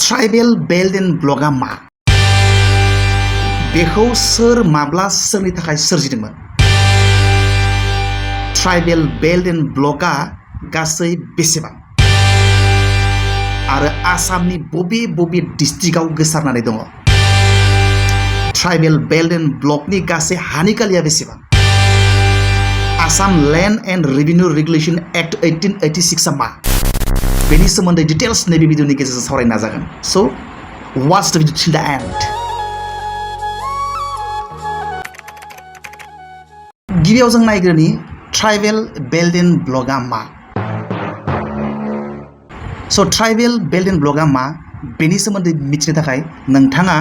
Tribal belt and ब्लकआ मा? बेखौ सोर माब्ला सोरनि थाखाय सोरजिदोंमोन? ट्राइबेल बेल्ट एन्ड ब्लकआ गासै बेसेबां? आरो आसामनि बबे बबे डिस्ट्रिक्टआव गोसारनानै दङ? ट्राइबेल बेल्ट एन्ड ब्लकनि गासै हानि खालिया बेसेबां? Assam land and revenue regulation act 1886 आ मा? बेनि सोमोन्दै डिटेल्स नैबे भिडिअनि गेजेरजों सावरायनो नाजागोन। सो वाच द भिडिअ टिल द एन्ड। गिबियाव जों नायग्रोनि ट्राइबेल बेल्ट एन्ड ब्लकआ मा? सो ट्राइबेल बेल्ट एन्ड ब्लकआ मा बेनि सोमोन्दै मिथिनो थाखाय नोंथाङा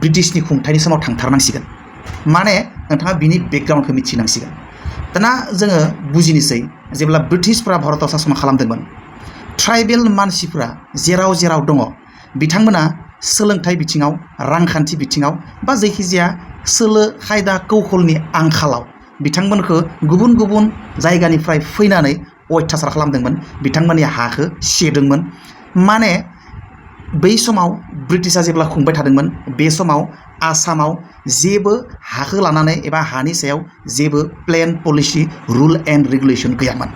ब्रिटिशनि खुंथायनि समाव थांथारनांसिगोन। माने नोंथाङा बिनि बेकग्राउन्डखौ मिथिनांसिगोन। दाना जोङो बुजिनोसै जेब्ला ब्रिटिशफोरा भारताव सासन खालामदोंमोन ट्राइबेल मानसिफोरा जेराव जेराव दङ बिथांमोना सोलोंथाइ बिथिङाव रांखान्थि बिथिङाव बा जायखिजाया सोलो खायदा कौशलनि आंखालाव बिथांमोनखौ गुबुन गुबुन जायगानिफ्राय फैनानै अयथासार खालामदोंमोन। बिथांमोननि हाखौ सेदोंमोन। माने बै समाव ब्रिटिशआ जेब्ला खुंबाय थादोंमोन बे समाव आसामाव जेबो हाखौ लानानै एबा हानि सायाव जेबो plan policy rule and regulation गैयामोन।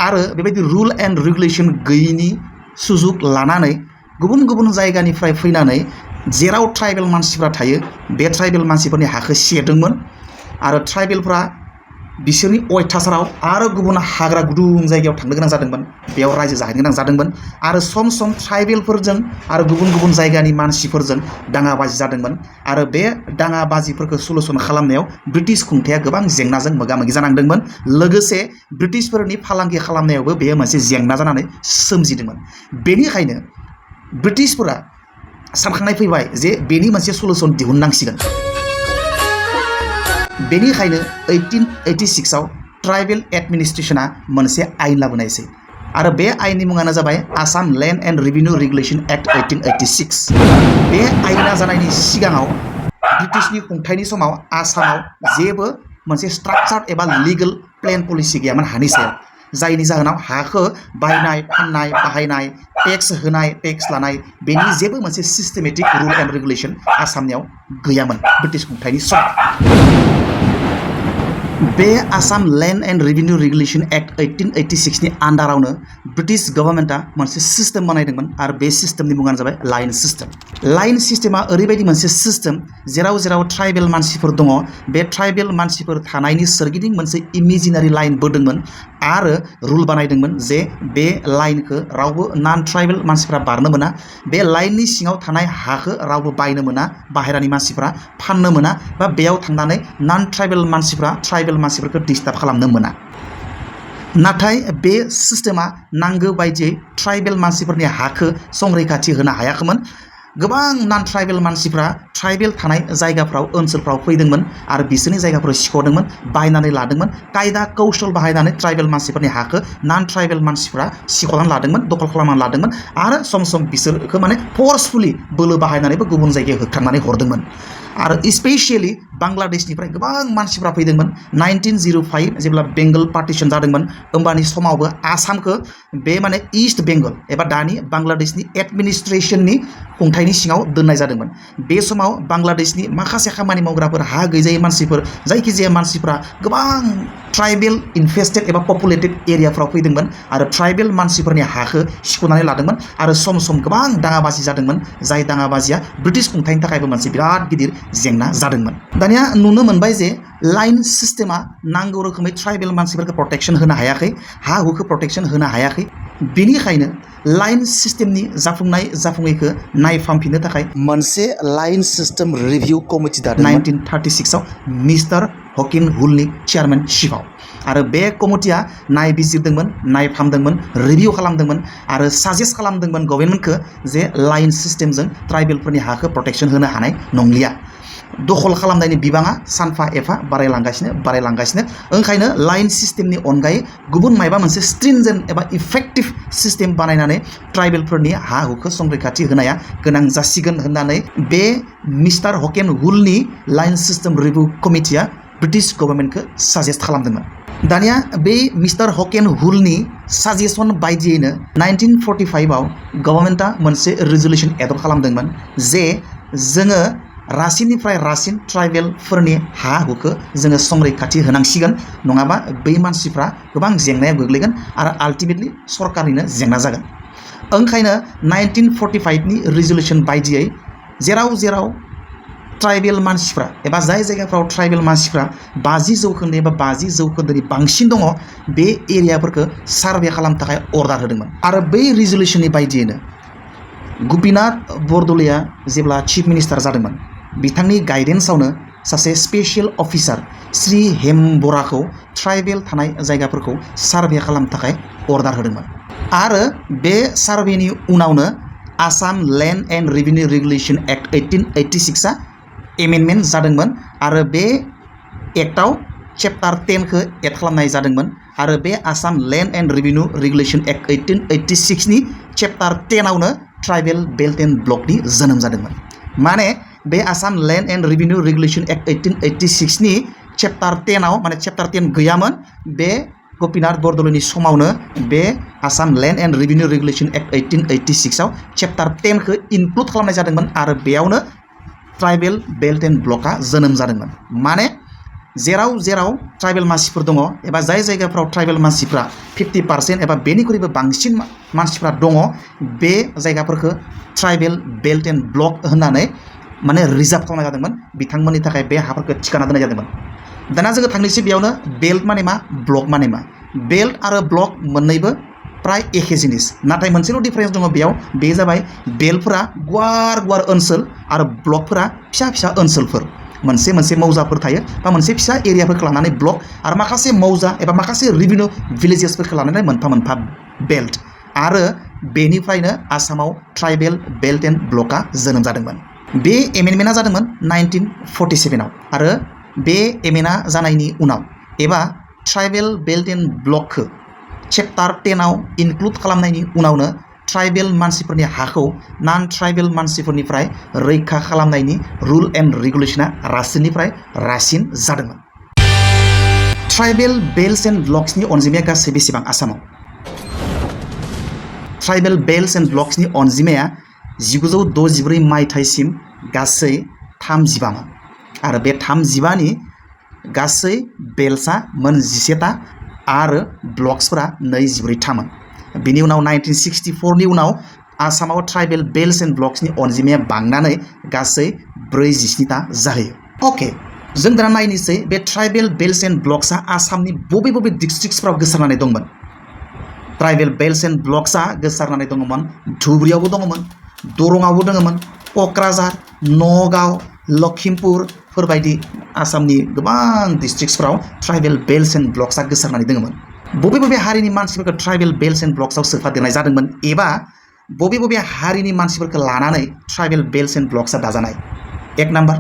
आरो बेबायदि रुल एन्ड रेगुलेशन गैयिनि सुजुग लानानै गुबुन गुबुन जायगानिफ्राय फैनानै जेराव ट्राइबेल मानसिफ्रा थायो बे ट्राइबेल मानसिफोरनि हाखौ सेदोंमोन। आरो ट्राइबेलफ्रा बिसोरनि अयथासाराव आरो गुबुन हाग्रा गुदुं जायगायाव थांनो गोनां जादोंमोन। बेयाव रायजो जाहैनो गोनां जादोंमोन। आरो सम सम ट्राइबेलफोरजों आरो गुबुन गुबुन जायगानि मानसिफोरजों दाङाबाजि जादोंमोन। आरो बे दाङाबाजिफोरखौ सलुसन खालामनायाव ब्रिटिश खुंथाया गोबां जेंनाजों मोगा मोगि जानांदोंमोन। लोगोसे ब्रिटिशफोरनि फालांगि खालामनायावबो बेयो मोनसे जेंना जानानै सोमजिदोंमोन। बेनिखायनो ब्रिटिशफोरा सानखांनाय फैबाय जे बेनि मोनसे सलुसन दिहुननांसिगोन। बेनिखायनो 1886 आव ट्राइबेल एडमिनिस्ट्रेशना मोनसे आयेन लाबोनायसै। आरो बे आयेननि मुङानो जाबाय Assam land and revenue regulation act 1886। बे आयेना जानायनि सिगाङाव ब्रिटिशनि खुंथायनि समाव आसामाव जेबो मोनसे स्ट्राक्चार एबा लिगेल प्लेन पलिसि गैयामोन हानि सायाव। जायनि जाहोनाव हाखौ बायनाय फाननाय बाहायनाय टेक्स होनाय टेक्स लानाय बेनि जेबो मोनसे सिस्टेमेटिक रुल एन्ड रेगुलेशन आसामनियाव गैयामोन ब्रिटिश खुंथायनि समाव। बे Assam land and revenue regulation act 1886 नि आन्डारावनो ब्रिटिश गभर्नमेन्टआ मोनसे सिस्टेम बानायदोंमोन। आरो बे सिस्टेमनि मुङानो जाबाय लाइन सिस्टेम। लाइन सिस्टेमा ओरैबायदि मोनसे सिस्टेम जेराव जेराव ट्राइबेल मानसिफोर दङ बे ट्राइबेल मानसिफोर थानायनि सोरगिदिं मोनसे इमेजिनारि लाइन बोदोंमोन। आरो रुल बानायदोंमोन जे बे लाइनखौ रावबो नन ट्राइबेल मानसिफ्रा बारनो मोना। बे लाइननि सिङाव थानाय हाखौ रावबो बायनो मोना, बाहेरानि मानसिफ्रा फाननो मोना, बा बेयाव थांनानै नन ट्राइबेल मानसिफ्रा ट्राइबेल मानसिफोरखौ डिस्टार्ब खालामनो मोना। नाथाय बे सिस्टेमा नांगौ बायदियै ट्राइबेल मानसिफोरनि हाखौ संरैखाथि होनो हायाखैमोन। गोबां नन ट्राइबेल मानसिफ्रा ट्राइबेल थानाय जायगाफ्राव ओनसोलफ्राव फैदोंमोन आरो बिसोरनि जायगाफोराव सिख'दोंमोन, बायनानै लादोंमोन। कायदा कौशल बाहायनानै ट्राइबेल मानसिफोरनि हाखौ नन ट्राइबेल मानसिफ्रा सिख'नानै लादोंमोन, दखल खालामनानै लादोंमोन। आरो सम सम बिसोरखौ माने फर्सफुलि बोलो बाहायनानैबो गुबुन जायगायाव होखारनानै हरदोंमन। आरो स्पेसियेलि बांलादेशनिफ्राय गोबां मानसिफ्रा फैदोंमोन। 1905 जेब्ला बेंगल पार्टिशन जादोंमोन होमबानि समावबो आसामखौ बे माने ईस्ट बेंगल एबा दानि बांलादेशनि एडमिनिस्ट्रेशननि खुंथायनि सिङाव दोननाय जादोंमोन। बे समाव बांलादेशनि माखासे खामानि मावग्राफोर हा गैजायै मानसिफोर जायखिजाया मानसिफ्रा गोबां ट्राइबेल इनफेस्टेड एबा पपुलेटेड एरियाफ्राव फैदोंमोन आरो ट्राइबेल मानसिफोरनि हाखौ सिख'नानै लादोंमोन। आरो सम सम गोबां दाङाबाजि जादोंमोन जाय दाङाबाजिया ब्रिटिश खुंथायनि थाखायबो मोनसे बिराद गिदिर जेंना जादोंमोन। दानिया नुनो मोनबाय जे लाइन सिस्टेमा नांगौ रोखोमै ट्राइबेल मानसिफोरखौ प्रटेक्शन होनो हायाखै, हा हुखौ प्रटेक्शन होनो हायाखै। बेनिखायनो लाइन सिस्टेमनि जाफुङैखौ नायफामफिननो थाखाय मोनसे लाइन सिस्टेम रिभिउ कमिटि दादोंमोन 1936 आव मिस्टार हकिन हुलनि चेयारमेनशिपआव। आरो बे कमिटिया नायबिजिरदोंमोन, नायफामदोंमोन, रिभिउ खालामदोंमोन आरो साजेस्ट खालामदोंमोन गभर्नमेन्टखौ जे लाइन सिस्टेमजों ट्राइबेलफोरनि हाखौ प्रटेक्शन होनो हानाय नंलिया। दखल खालामनायनि बिबाङा सानफा एफा बारायलांगासिनो। ओंखायनो लाइन सिस्टेमनि अनगायै गुबुन मायबा मोनसे स्ट्रिंजेन्ट एबा इफेक्टिभ सिस्टेम बानायनानै ट्राइबेलफोरनि हा हुखौ संरैखाथि होनाया गोनां जासिगोन होननानै बे मिस्टार हकेन हुलनि लाइन सिस्टेम रिभिउ कमिटिया ब्रिटिश गभर्नमेन्टखौ साजेस्ट खालामदोंमोन। दानिया बे मिस्टार हकेन हुलनि साजेसन बायदियैनो 1945 आव गभर्नमेन्टआ मोनसे रेजुलेसन एडप्ट खालामदोंमोन जे जोङो रासिननिफ्राय रासिन ट्राइबेलफोरनि हा हुखौ जोङो संरैखाथि होनांसिगोन नङाबा बै मानसिफ्रा गोबां जेंनायाव गोग्लैगोन आरो आल्टिमेटलि सरकारनिनो जेंना जागोन। ओंखायनो 1945 नि रेजुलेसन बायदियै जेराव जेराव ट्राइबेल मानसिफ्रा एबा जाय जायगाफ्राव ट्राइबेल मानसिफ्रा 50% एबा 50% बांसिन दङ बे एरियाफोरखौ सार्भे खालामनो थाखाय अर्डार होदोंमोन आरो बै रेजुलेसननि बायदियैनो गोपीनाथ बरदलैया जेब्ला चिफ मिनिस्टार जादोंमोन बिथांनि गाइडेन्सआवनो सासे स्पेशल अफिसार श्री हेम बराखौ ट्राइबेल थानाय जायगाफोरखौ सार्भे खालामनो थाखाय अर्डार होदोंमोन आरो बे सार्भेनि उनावनो Assam land and revenue regulation act 1886 आ एमेन्डमेन्ट जादोंमोन आरो बे एक्टआव चेप्टार 10 खौ एड खालामनाय जादोंमोन आरो बे Assam land and revenue regulation act 1886 नि चेप्टार 10 आवनो ट्राइबेल बेल्ट एन्ड ब्लकनि जोनोम जादोंमोन। माने बे Assam land and revenue regulation act 1886 नि चेप्टार 10 आव माने चेप्टार 10 गैयामोन बे गोपीनाथ बरदलैनि समावनो बे Assam land and revenue regulation act 1886 आव चेप्टार 10 खौ इनक्लुड खालामनाय जादोंमोन आरो बेयावनो ट्राइबेल बेल्ट एन्ड ब्लकआ जोनोम जादोंमोन। माने जेराव जेराव ट्राइबेल मानसिफोर दङ एबा जाय जायगाफ्राव ट्राइबेल मानसिफ्रा 50% एबा बेनिख्रुइबो बांसिन मानसिफ्रा दङ बे जायगाफोरखौ ट्राइबेल बेल्ट एन्ड ब्लक होननानै माने रिजार्भ खालामनाय जादोंमोन बिथांमोननि थाखाय बे हाफोरखौ थिखाना दोननाय जादोंमोन। दाना जोङो थांनोसै बेयावनो बेल्ट माने मा ब्लक माने मा बेल्ट आरो ब्लक मोननैबो प्राय एखे जिनिस नाथाय मोनसेल' डिफारेन्स दङ बेयाव बे जाबाय बेल्टफोरा गुवार गुवार ओनसोल आरो ब्लकफोरा फिसा फिसा ओनसोलफोर मोनसे मोनसे मौजाफोर थायो बा मोनसे फिसा एरियाफोरखौ लानानै ब्लक आरो माखासे मौजा एबा माखासे रेभिनिउ भिलेजेसफोरखौ लानानै मोनफा मोनफा बेल्ट आरो बेनिफ्रायनो आसामाव ट्राइबेल बेल्ट एन्ड ब्लकआ जोनोम जादोंमोन। बे एमेन्डमेन्टआ जादोंमोन 1947 आव आरो बे एमेन्डआ जानायनि उनाव एबा ट्राइबेल बेल्ट एन्ड ब्लकखौ चेप्टार 10 आव इनक्लुड खालामनायनि उनावनो ट्राइबेल मानसिफोरनि हाखौ नन ट्राइबेल मानसिफोरनिफ्राय रैखा खालामनायनि रुल एन्ड रेगुलेसना रासिननिफ्राय रासिन जादोंमोन। ट्राइबेल बेल्ट एन्ड ब्लक्सनि अनजिमाया गासै बेसेबां आसामाव? ट्राइबेल बेल्ट एन्ड ब्लक्सनि अनजिमाया 1964 मायथाइसिम गासै 35 मोन आरो बे 35 नि गासै बेल्ट्सआ मोन 11टा आरो ब्लक्सफोरा 24 थामोन। बिनि उनाव 1964 नि उनाव आसामाव ट्राइबेल बेल्ट एन्ड ब्लक्सनि अनजिमाया बांनानै गासै 47टा जाहैयो। अके जों दा नायनोसै बे ट्राइबेल बेल्ट एन्ड ब्लक्सआ आसामनि बबे बबे डिस्ट्रिक्टसफोराव गोसारनानै दंमोन। ट्राइबेल बेल्ट एन्ड ब्लक्सआ गोसारनानै दङमोन धुबुरियावबो दङमोन दरंआवबो दङमोन क'क्राझार नगाव लखिमपुरफोरबायदि आसामनि गोबां डिस्ट्रिक्टसफोराव ट्राइबेल बेल्ट एन्ड ब्लक्सआ गोसारनानै दङमोन। बबे बबे हारिनि मानसिफोरखौ ट्राइबेल बेल्ट एन्ड ब्लक्सआव सोफादेरनाय जादोंमोन एबा बबे बबे हारिनि मानसिफोरखौ लानानै ट्राइबेल बेल्ट एन्ड ब्लक्सआ दाजानाय? एक नाम्बार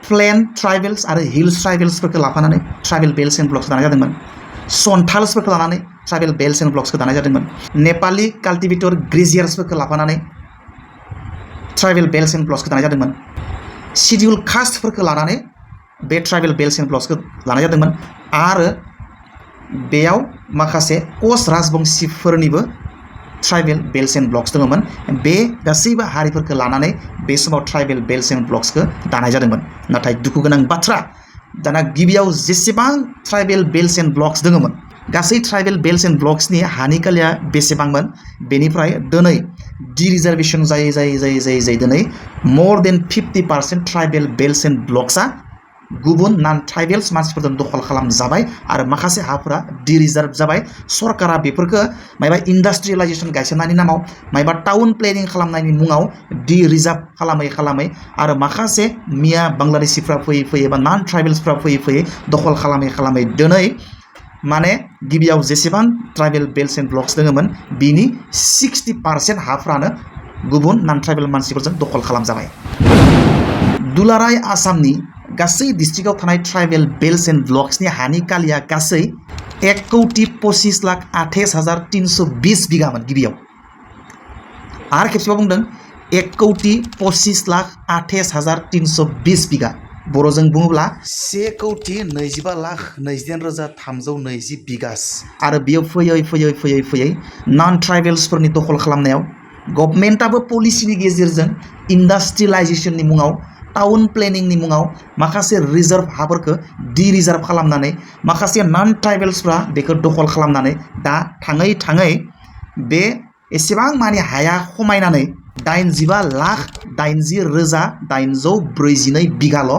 प्लेन ट्राइबेल्स आरो हिल्स ट्राइबेल्सफोरखौ लाफानानै ट्राइबेल बेल्ट एन्ड ब्लक्स दानाय जादोंमोन। सन्थाल्सफोरखौ लानानै ट्राइबेल बेल्ट एन्ड ब्लक्सखौ दानाय जादोंमोन। नेपालि काल्टिभेटर ग्रेजियार्सफोरखौ लाफानानै ट्राइबेल बेल्ट एन्ड ब्लक्सखौ दानाय जादोंमोन। शिडिउल कास्टफोरखौ लानानै बे ट्राइबेल बेल्ट एन्ड ब्लक्सखौ लानाय जादोंमोन आरो बेयाव माखासे कच राजबंशिफोरनिबो ट्राइबेल बेल्ट एन्ड ब्लक्स दङमोन। बे गासैबो हारिफोरखौ लानानै बे समाव ट्राइबेल बेल्ट एन्ड ब्लक्सखौ दानाय जादोंमोन। नाथाय दुखु गोनां बाथ्रा दाना गिबियाव जेसेबां ट्राइबेल बेल्ट एन्ड ब्लक्स दङमोन गासै ट्राइबेल बेल्ट एन्ड ब्लक्सनि हानि कालिया बेसेबांमोन बेनिफ्राय दिनै डिरिजार्भेसन जायै जायै जायै जायै जायै दिनै more than 50% tribal belt and ब्लक्सआ गुबुन नन ट्राइबेल्स मानसिफोरजों दखल खालामजाबाय आरो माखासे हाफोरा डिरिजार्भ जाबाय। सरकारा बेफोरखौ मायबा इन्डास्ट्रियेलाइजेसन गायसननायनि नामाव मायबा टाउन प्लेनिं खालामनायनि मुङाव डिरिजार्भ खालामै खालामै आरो माखासे मिया बांलादेशिफ्रा फैयै फैयै एबा नन ट्राइबेल्सफ्रा फैयै फैयै दखल खालामै खालामै दिनै माने गिबियाव जेसेबां ट्राइबेल बेल्ट एन्ड ब्लक्स दङमोन बिनि 60% हाफ्रानो गुबुन नन ट्राइबेल मानसिफोरजों दखल खालामजाबाय। दुलाराय आसामनि गासै डिस्ट्रिक्टआव थानाय ट्राइबेल बेल्ट एन्ड ब्लक्सनि हानि कालिया गासै 1,25,28,320 बिघामोन गिबियाव। आरो खेबसेबाव बुंदों 1,25,28,320 बिघा बर'जों बुङोब्ला 1,25,29,320 बिगास आरो बियो फैयै नन ट्राइबेल्सफोरनि दखल खालामनायाव गभर्नमेन्टआबो पलिसिनि गेजेरजों इन्डास्ट्रियेलाइजेशननि मुङाव टाउन प्लेनिंनि मुङाव माखासे रिजार्भ हाफोरखौ डि रिजार्भ खालामनानै माखासे नन ट्राइबेल्सफ्रा बेखौ दखल खालामनानै दा थाङै बे एसेबां मानि हाया खमायनानै 85,80,842 बिगाल'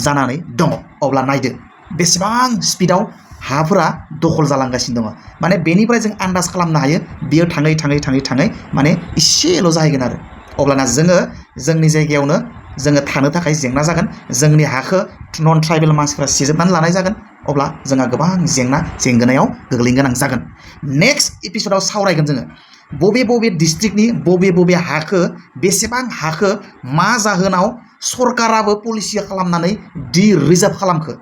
जानानै दङ। अब्ला नायदो बेसेबां स्पिडआव हाफोरा दखल जालांगासिनो दङ। माने बेनिफ्राय जों आन्दाज खालामनो हायो बियो थाङै माने इसेल' जाहैगोन आरो अब्लाना जोङो जोंनि जायगायावनो जोङो थानो थाखाय जेंना जागोन, जोंनि हाखौ नन ट्राइबेल मानसिफ्रा सेजोबनानै लानाय जागोन, अब्ला जोंहा गोबां जेंनायाव गोग्लैनो गोनां जागोन। नेक्स्ट एपिसोडआव सावरायगोन जोङो बबे डिस्ट्रिक्टनि बबे हाखौ बेसेबां हाखौ मा जाहोनाव सरकाराबो पलिसि खालामनानै डि रिजार्भ खालामखो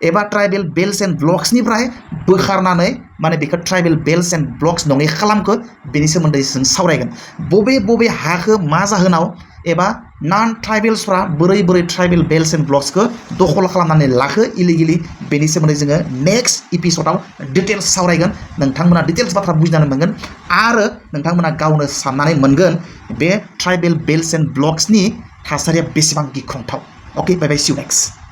एबा ट्राइबेल बेल्ट्स एन्ड ब्लक्सनिफ्राय बोखारनानै माने बेखौ ट्राइबेल बेल्ट्स एन्ड ब्लक्स नङै खालामखो बेनि सोमोन्दै जों सावरायगोन। बबे हाखौ मा जाहोनाव एबा नन ट्राइबेल्सफ्रा बोरै ट्राइबेल बेल्ट्स एन्ड ब्लक्सखौ दखल खालामनानै लाखो इलिगेलि बेनि सोमोन्दै जोङो नेक्स्ट एपिसोडआव डिटेल्स सावरायगोन। नोंथांमोना डिटेल्स बाथ्रा बुजिनानै मोनगोन आरो नोंथांमोना गावनो साननानै मोनगोन बे ट्राइबेल बेल्ट्स एन्ड ब्लक्सनि थासारिया बेसेबां गिख्रंथाव। अके बाय बाय, सी यू नेक्स्ट।